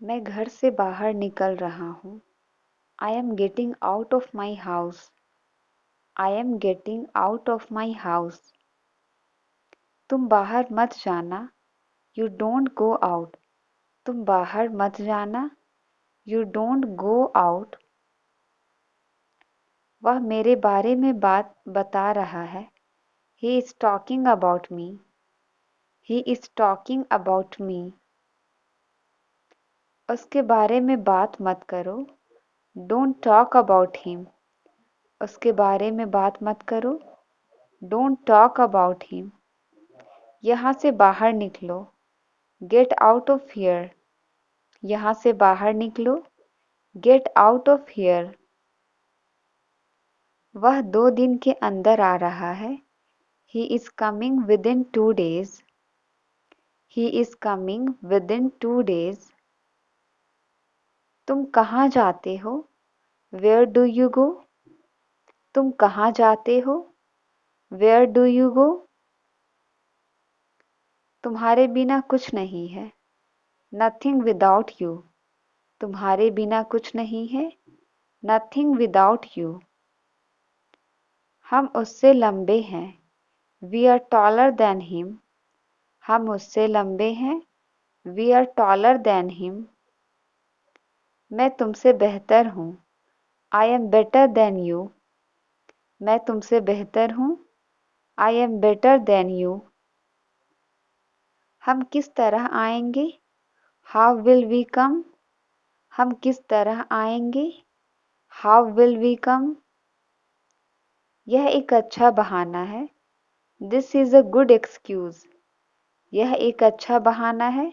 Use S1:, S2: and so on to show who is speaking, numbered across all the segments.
S1: मैं घर से बाहर निकल रहा हूँ। I am getting out of my house. I am getting out of my house. तुम बाहर मत जाना। You don't go out. तुम बाहर मत जाना। You don't go out. वह मेरे बारे में बात बता रहा है। He is talking about me. He is talking about me. उसके बारे में बात मत करो। Don't talk about him. उसके बारे में बात मत करो। Don't talk about him. यहाँ से बाहर निकलो। Get out of here. यहाँ से बाहर निकलो। Get out of here. वह 2 दिन के अंदर आ रहा है। He is coming within 2 days. He is coming within 2 days. तुम कहाँ जाते हो? Where do you go? तुम कहाँ जाते हो? Where do you go? तुम्हारे बिना कुछ नहीं है। Nothing without you. तुम्हारे बिना कुछ नहीं है। Nothing without you. हम उससे लंबे हैं। We are taller than him. हम उससे लंबे हैं। We are taller than him. मैं तुमसे बेहतर हूँ। I am better than you. मैं तुमसे बेहतर हूँ। I am better than you. हम किस तरह आएंगे? How will we come? हम किस तरह आएंगे? How will we come? यह एक अच्छा बहाना है। This is a good excuse. यह एक अच्छा बहाना है।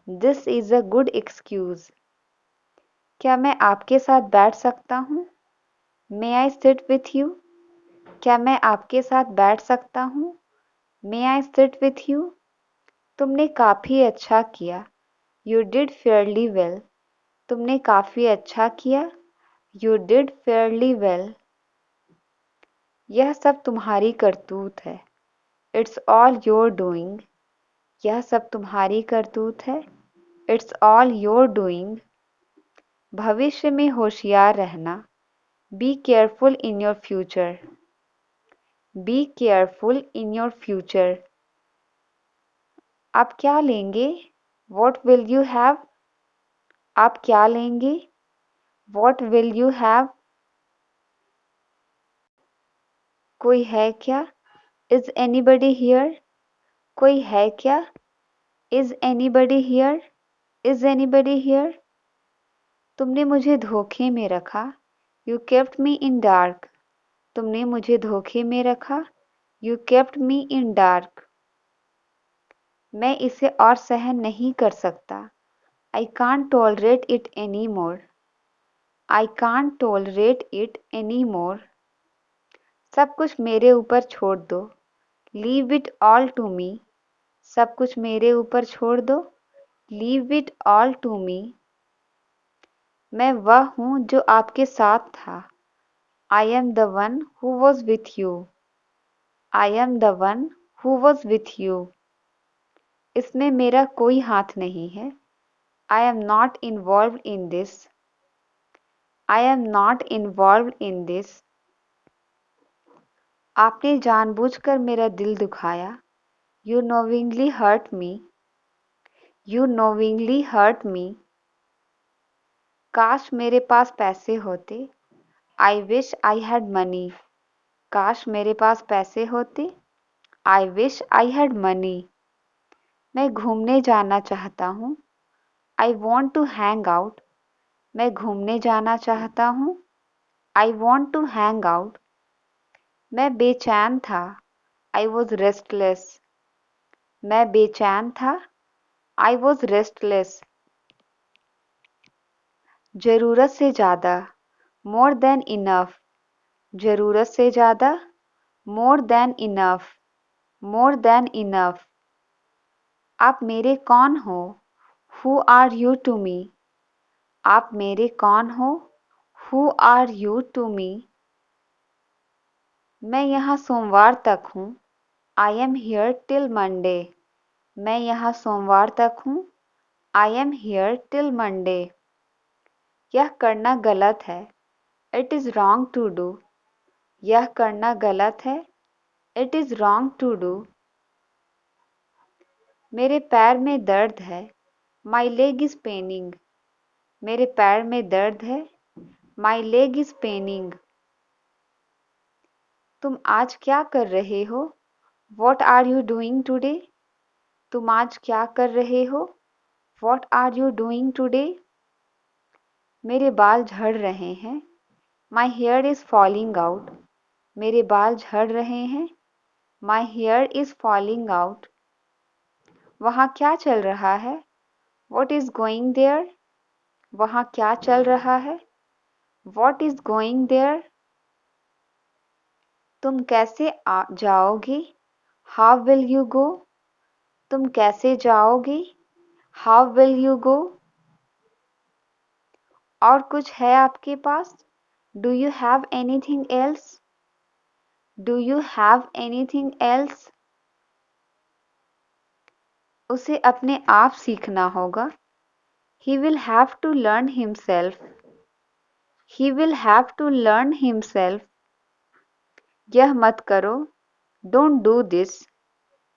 S1: This is a good excuse. क्या मैं आपके साथ बैठ सकता हूँ? May I sit with you? क्या मैं आपके साथ बैठ सकता हूँ? May I sit with you? तुमने काफ़ी अच्छा किया। You did fairly well. तुमने काफ़ी अच्छा किया। You did fairly well. यह सब तुम्हारी करतूत है। It's all your doing. यह सब तुम्हारी करतूत है। It's all your doing. भविष्य में होशियार रहना। Be careful in your future. Be careful in your future. आप क्या लेंगे? What will you have? आप क्या लेंगे? What will you have? कोई है क्या? Is anybody here? कोई है क्या? Is anybody here? Is anybody here? तुमने मुझे धोखे में रखा। You kept me in dark. तुमने मुझे धोखे में रखा। You kept me in dark. मैं इसे और सहन नहीं कर सकता। I can't tolerate it anymore. I can't tolerate it anymore. सब कुछ मेरे ऊपर छोड़ दो। Leave it all to me. सब कुछ मेरे ऊपर छोड़ दो। Leave it all to me. मैं वह हूँ जो आपके साथ था। I am the one who was with you. I am the one who was with you. इसमें मेरा कोई हाथ नहीं है। I am not involved in this. I am not involved in this. आपने जानबूझकर मेरा दिल दुखाया। You knowingly hurt me. You knowingly hurt me. काश मेरे पास पैसे होते। I wish I had money. काश मेरे पास पैसे होते। I wish I had money. मैं घूमने जाना चाहता हूँ। I want to hang out. मैं घूमने जाना चाहता हूँ। I want to hang out. मैं बेचैन था। I was restless. मैं बेचैन था। I was restless. ज़रूरत से ज़्यादा। More than enough. ज़रूरत से ज़्यादा। More than enough. More than enough. आप मेरे कौन हो? Who are you to me? आप मेरे कौन हो? Who are you to me? मैं यहाँ सोमवार तक हूँ। I am here till Monday. मैं यहाँ सोमवार तक हूँ। I am here till Monday. यह करना गलत है. It is wrong to do. यह करना गलत है. It is wrong to do. मेरे पैर में दर्द है. My leg is paining. मेरे पैर में दर्द है. My leg is paining. तुम आज क्या कर रहे हो? What are you doing today? तुम आज क्या कर रहे हो? What are you doing today? मेरे बाल झड़ रहे हैं. My hair is falling out. मेरे बाल झड़ रहे हैं. My hair is falling out. वहाँ क्या चल रहा है? What is going there? वहाँ क्या चल रहा है? What is going there? तुम कैसे जाओगे? How will you go? तुम कैसे जाओगे? How will you go? और कुछ है आपके पास? Do you have anything else? Do you have anything else? उसे अपने आप सीखना होगा. He will have to learn himself. He will have to learn himself. यह मत करो. Don't do this.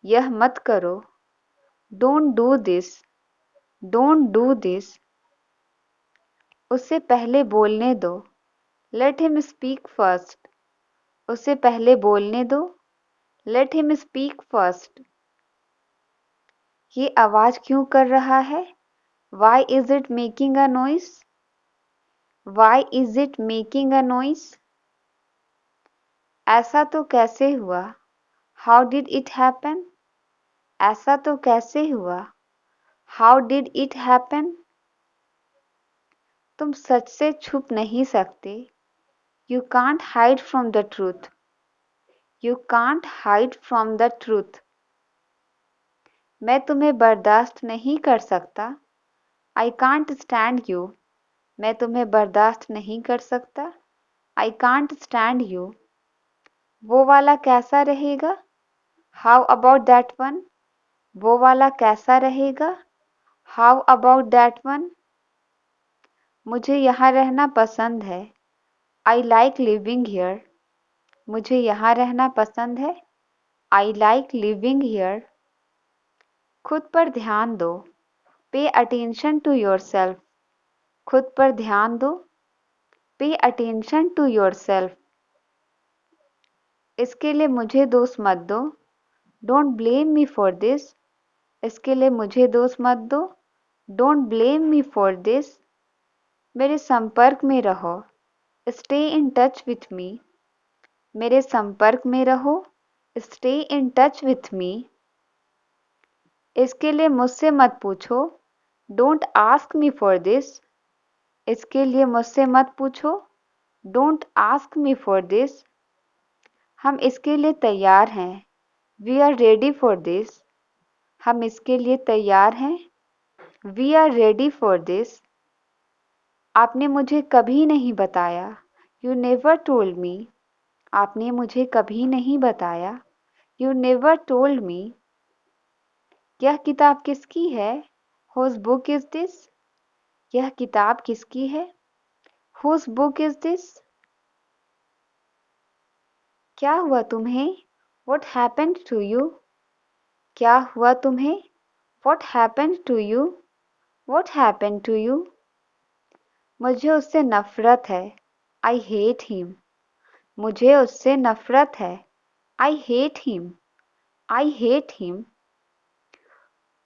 S1: यह मत करो. Don't do this. Don't do this. उसे पहले बोलने दो. Let him speak first. उसे पहले बोलने दो. Let him speak first. ये आवाज़ क्यों कर रहा है? Why is it making a noise? Why is it making a noise? ऐसा तो कैसे हुआ? How did it happen? ऐसा तो कैसे हुआ? How did it happen? तुम सच से छुप नहीं सकते. You can't hide from the truth. You can't hide from the truth. मैं तुम्हें बर्दाश्त नहीं कर सकता. I can't stand you. मैं तुम्हें बर्दाश्त नहीं कर सकता. I can't stand you. वो वाला कैसा रहेगा? How about that one? वो वाला कैसा रहेगा? How about that one? मुझे यहाँ रहना पसंद है. I like living here. मुझे यहाँ रहना पसंद है. I like living here. खुद पर ध्यान दो. Pay attention to yourself. खुद पर ध्यान दो. Pay attention to yourself. इसके लिए मुझे दोष मत दो. Don't blame me for this. इसके लिए मुझे दोष मत दो. Don't blame me for this. मेरे संपर्क में रहो. Stay in touch with me. मेरे संपर्क में रहो. Stay in touch with me. इसके लिए मुझसे मत पूछो. Don't ask me for this. इसके लिए मुझसे मत पूछो. Don't ask me for this. हम इसके लिए तैयार हैं. We are ready for this. हम इसके लिए तैयार हैं. We are ready for this. आपने मुझे कभी नहीं बताया. You never told me. आपने मुझे कभी नहीं बताया. You never told me. यह किताब किसकी है? Whose book is this? यह किताब किसकी है? Whose book is this? क्या हुआ तुम्हें? What happened to you? क्या हुआ तुम्हें? What happened to you? What happened to you? मुझे उससे नफरत है. I hate him. मुझे उससे नफरत है. I hate him. I hate him.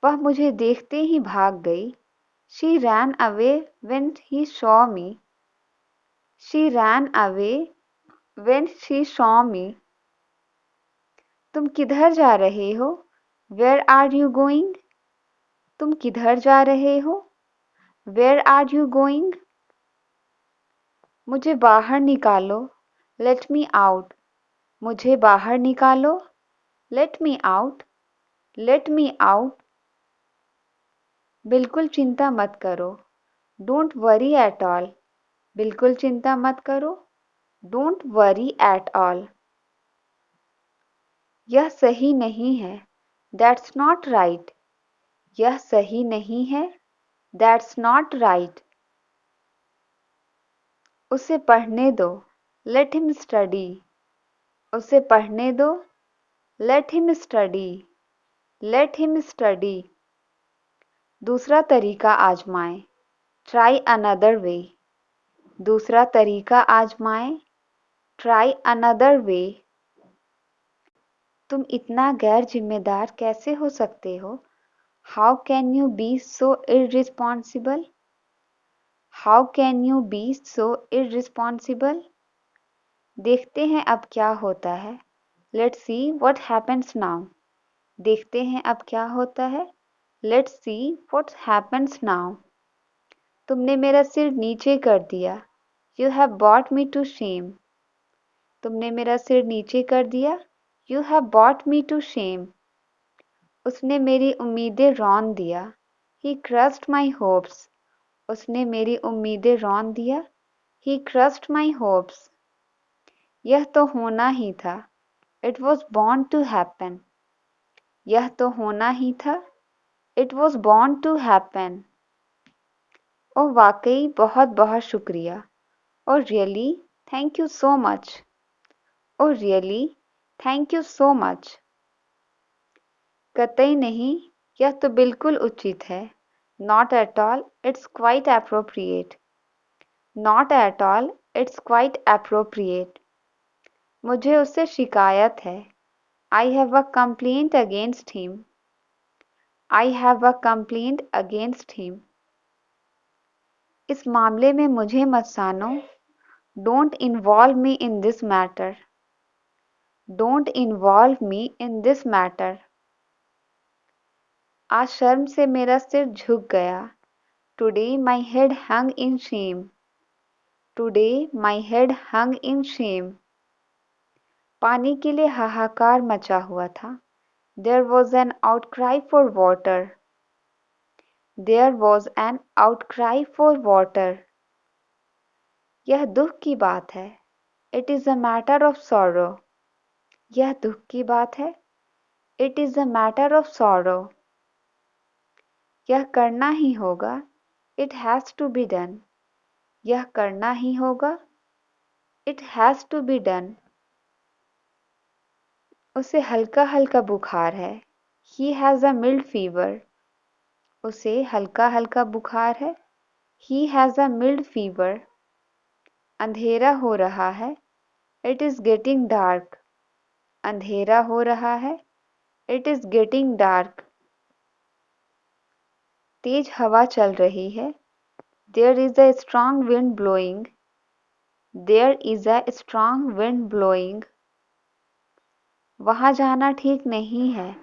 S1: वह मुझे देखते ही भाग गई. She ran away when he saw me. She ran away when she saw me. तुम किधर जा रहे हो? Where are you going? तुम किधर जा रहे हो? Where are you going? मुझे बाहर निकालो. Let me out. मुझे बाहर निकालो. Let me out. Let me out. बिल्कुल चिंता मत करो. Don't worry at all. बिल्कुल चिंता मत करो. Don't worry at all. यह सही नहीं है. That's not right. यह सही नहीं है. That's not right. उसे पढ़ने दो. Let him study. उसे पढ़ने दो. Let him study. Let him study. दूसरा तरीका आजमाएं. Try another way. दूसरा तरीका आजमाएं. Try another way. तुम इतना गैर जिम्मेदार कैसे हो सकते हो? How can you be so irresponsible? How can you be so irresponsible? देखते हैं अब क्या होता है. Let's see what happens now. देखते हैं अब क्या होता है. Let's see what happens now. तुमने मेरा सिर नीचे कर दिया. You have brought me to shame. तुमने मेरा सिर नीचे कर दिया. You have brought me to shame. उसने मेरी उम्मीदें रौंद दिया. He crushed my hopes. उसने मेरी उम्मीदें रौंद दिया. He crushed my hopes. यह तो होना ही था. It was bound to happen. यह तो होना ही था. It was bound to happen. ओह वाकई बहुत बहुत शुक्रिया. Oh really, thank you so much. Oh really, thank you so much. कतई नहीं, यह तो बिल्कुल उचित है. Not at all, it's quite appropriate. Not at all, it's quite appropriate. मुझे उससे शिकायत है. I have a complaint against him. I have a complaint against him. इस मामले में मुझे मत सानो. Don't involve me in this matter. Don't involve me in this matter. आज शर्म से मेरा सिर झुक गया. Today my head hung in shame. Today my head hung in shame. पानी के लिए हाहाकार मचा हुआ था. There was an outcry for water. There was an outcry for water. यह दुख की बात है. It is a matter of sorrow. यह दुख की बात है. It is a matter of sorrow. यह करना ही होगा. It has to be done. यह करना ही होगा. It has to be done. उसे हल्का हल्का बुखार है. He has a mild fever. उसे हल्का हल्का बुखार है. He has a mild fever. अंधेरा हो रहा है. It is getting dark. अंधेरा हो रहा है. It is getting dark. तेज हवा चल रही है. There is a strong wind blowing. There is a strong wind blowing. वहाँ जाना ठीक नहीं है.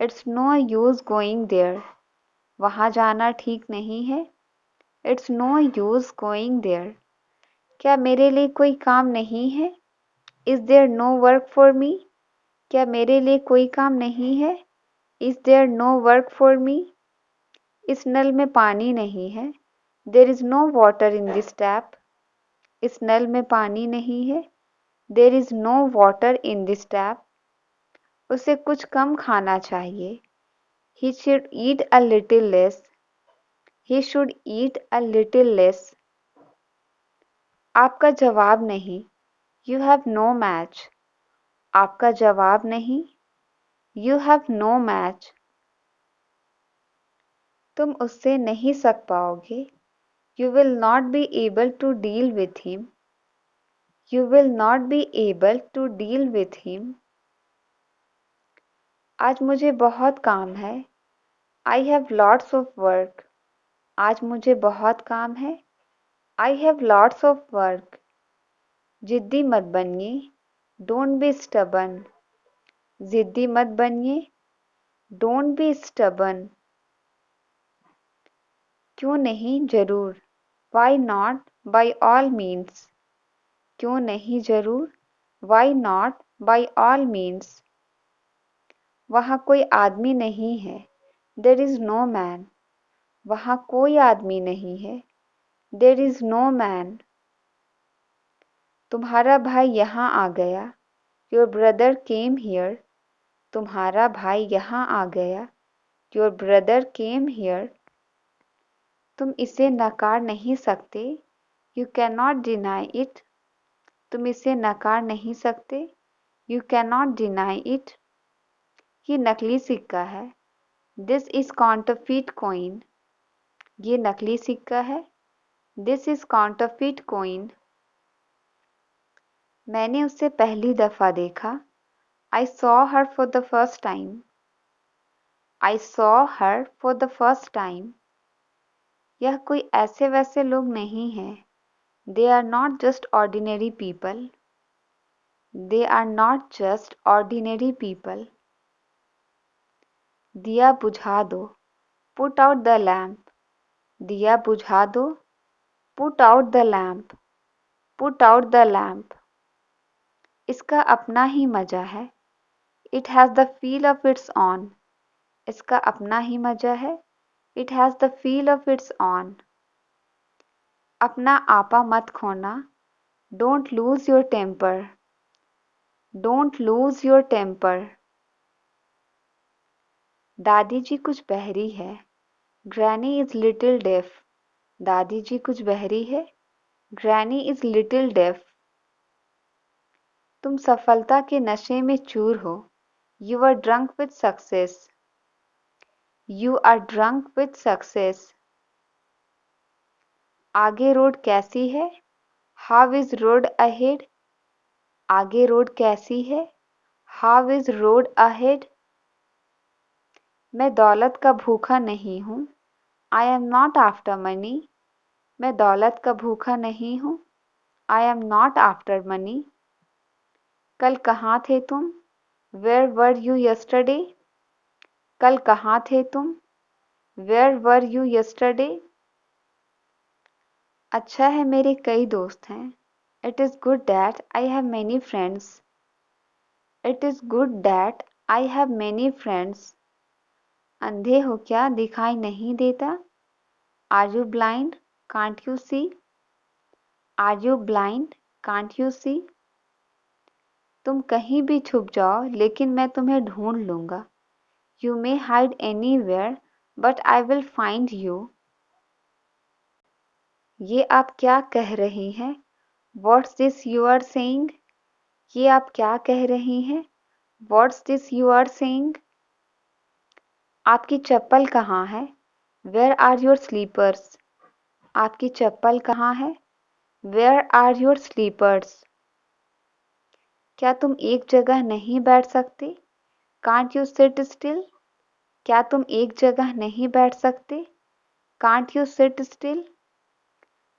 S1: It's no use going there. वहाँ जाना ठीक नहीं है. It's no use going there. क्या मेरे लिए कोई काम नहीं है? Is there no work for me? क्या मेरे लिए कोई काम नहीं है? Is there no work for me? इस नल में पानी नहीं है. There is no water in this tap. इस नल में पानी नहीं है. There is no water in this tap. उसे कुछ कम खाना चाहिए. He should eat a little less. He should eat a little less. आपका जवाब नहीं. You have no match. आपका जवाब नहीं. You have no match. तुम उससे नहीं सक पाओगे. You will not be able to deal with him. You will not be able to deal with him. आज मुझे बहुत काम है. I have lots of work. आज मुझे बहुत काम है. I have lots of work. जिद्दी मत बनिए. Don't be stubborn. जिद्दी मत बनिए. Don't be stubborn. क्यों नहीं जरूर. Why not? By all means. क्यों नहीं जरूर. Why not? By all means. वहाँ कोई आदमी नहीं है. There is no man. वहाँ कोई आदमी नहीं है. There is no man. तुम्हारा भाई यहाँ आ गया. Your brother came here. तुम्हारा भाई यहाँ आ गया. Your brother came here. तुम इसे नकार नहीं सकते। You cannot deny it. तुम इसे नकार नहीं सकते। You cannot deny it. ये नकली सिक्का है। This is counterfeit coin. ये नकली सिक्का है। This is counterfeit coin. मैंने उसे पहली दफा देखा। I saw her for the first time. I saw her for the first time. यह कोई ऐसे वैसे लोग नहीं हैं। They are not just ordinary people. They are not just ordinary people. दिया बुझा दो। Put out the lamp. दिया बुझा दो। Put out the lamp. Put out the lamp. इसका अपना ही मजा है। It has the feel of its own. इसका अपना ही मजा है। It has the feel of its own. अपना आपा मत खोना। Don't lose your temper. Don't lose your temper. दादी जी कुछ बहरी है। Granny is little deaf. दादी जी कुछ बहरी है। Granny is little deaf. तुम सफलता के नशे में चूर हो। You are drunk with success. You are drunk with success. आगे रोड कैसी है? How is road ahead? आगे रोड कैसी है? How is road ahead? मैं दौलत का भूखा नहीं हूँ। I am not after money. मैं दौलत का भूखा नहीं हूँ। I am not after money. कल कहाँ थे तुम? Where were you yesterday? कल कहाँ थे तुम? Where were you yesterday? अच्छा है मेरे कई दोस्त हैं। It is good that I have many friends. It is good that I have many friends. अंधे हो क्या दिखाई नहीं देता? Are you blind? Can't you see? Are you blind? Can't you see? तुम कहीं भी छुप जाओ लेकिन मैं तुम्हें ढूंढ लूंगा। You may hide anywhere, but I will find you. ये आप क्या कह रही हैं? What's this you are saying? ये आप क्या कह रही हैं? What's this you are saying? आपकी चप्पल कहाँ है? Where are your slippers? आपकी चप्पल कहाँ है? Where are your slippers? क्या तुम एक जगह नहीं बैठ सकते? Can't you sit still? क्या तुम एक जगह नहीं बैठ सकते? Can't you sit still?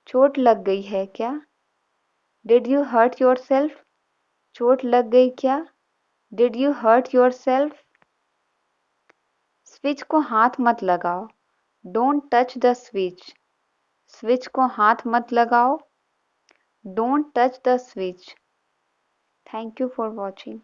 S1: चोट लग गई है क्या? Did you hurt yourself? चोट लग गई क्या? Did you hurt yourself? Switch को हाथ मत लगाओ। Don't touch the switch. Switch को हाथ मत लगाओ। Don't touch the switch. Thank you for watching.